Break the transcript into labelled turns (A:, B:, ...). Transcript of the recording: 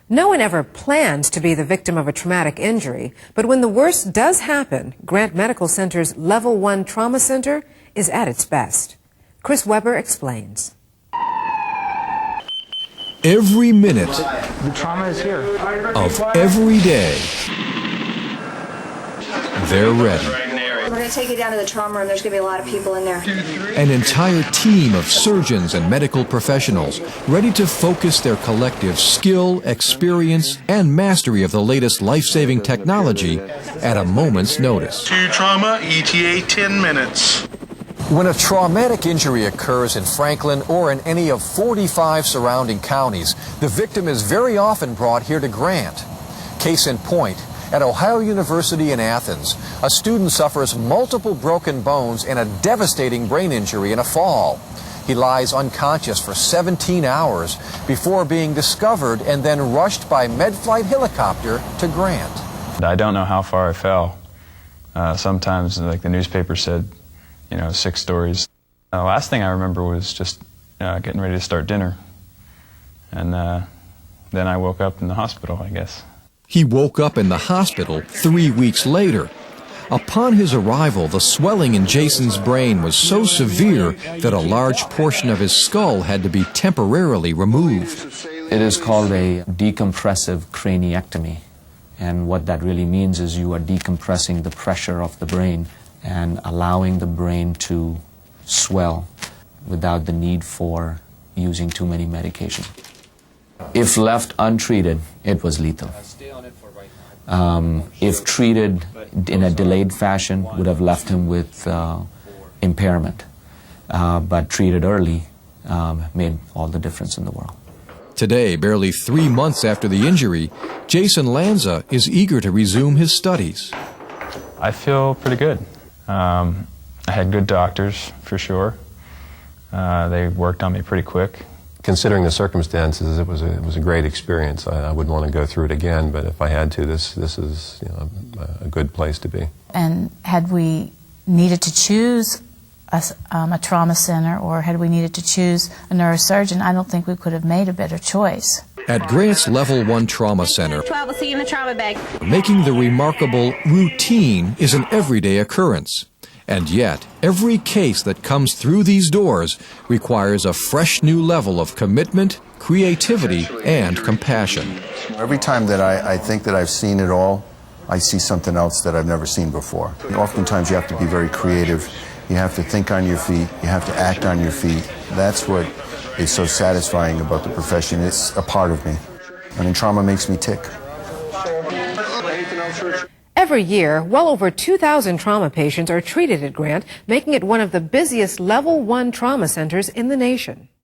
A: No one ever plans to be the victim of a traumatic injury, but when the worst does happen, Grant Medical Center's Level 1 Trauma Center is at its best. Chris Weber explains.
B: Every minute
C: the trauma is here.
B: Of every day, they're ready.
D: We're going to take you down to the trauma room. There's going to be a lot of people in there.
B: An entire team of surgeons and medical professionals ready to focus their collective skill, experience, and mastery of the latest life-saving technology at a moment's notice.
E: To trauma, ETA 10 minutes.
B: When a traumatic injury occurs in Franklin or in any of 45 surrounding counties, the victim is very often brought here to Grant. Case in point, at Ohio University in Athens, a student suffers multiple broken bones and a devastating brain injury in a fall. He lies unconscious for 17 hours before being discovered and then rushed by med-flight helicopter to Grant.
F: I don't know how far I fell. Sometimes, like the newspaper said, 6 stories. The last thing I remember was just getting ready to start dinner. And then I woke up in the hospital, I guess.
B: He woke up in the hospital 3 weeks later. Upon his arrival, the swelling in Jason's brain was so severe that a large portion of his skull had to be temporarily removed.
G: It is called a decompressive craniectomy. And what that really means is you are decompressing the pressure of the brain and allowing the brain to swell without the need for using too many medications. If left untreated, it was lethal. If treated in a delayed fashion, would have left him with impairment. But treated early made all the difference in the world.
B: Today, barely 3 months after the injury, Jason LANZA is eager to resume his studies.
F: I feel pretty good. I had good doctors, for sure. They worked on me pretty quick.
H: Considering the circumstances, it was a great experience. I wouldn't want to go through it again, but if I had to, this is a good place to be.
I: And had we needed to choose a trauma center, or had we needed to choose a neurosurgeon, I don't think we could have made a better choice.
B: At Grant's Level 1 Trauma Center,
D: 12, we'll see you in the trauma bag.
B: making the remarkable routine is an everyday occurrence. And yet, every case that comes through these doors requires a fresh new level of commitment, creativity, and compassion.
J: Every time that I think that I've seen it all, I see something else that I've never seen before. And oftentimes you have to be very creative. You have to think on your feet. You have to act on your feet. That's what is so satisfying about the profession. It's a part of me. I mean, trauma makes me tick.
A: Every year, well over 2,000 trauma patients are treated at Grant, making it one of the busiest Level 1 trauma centers in the nation.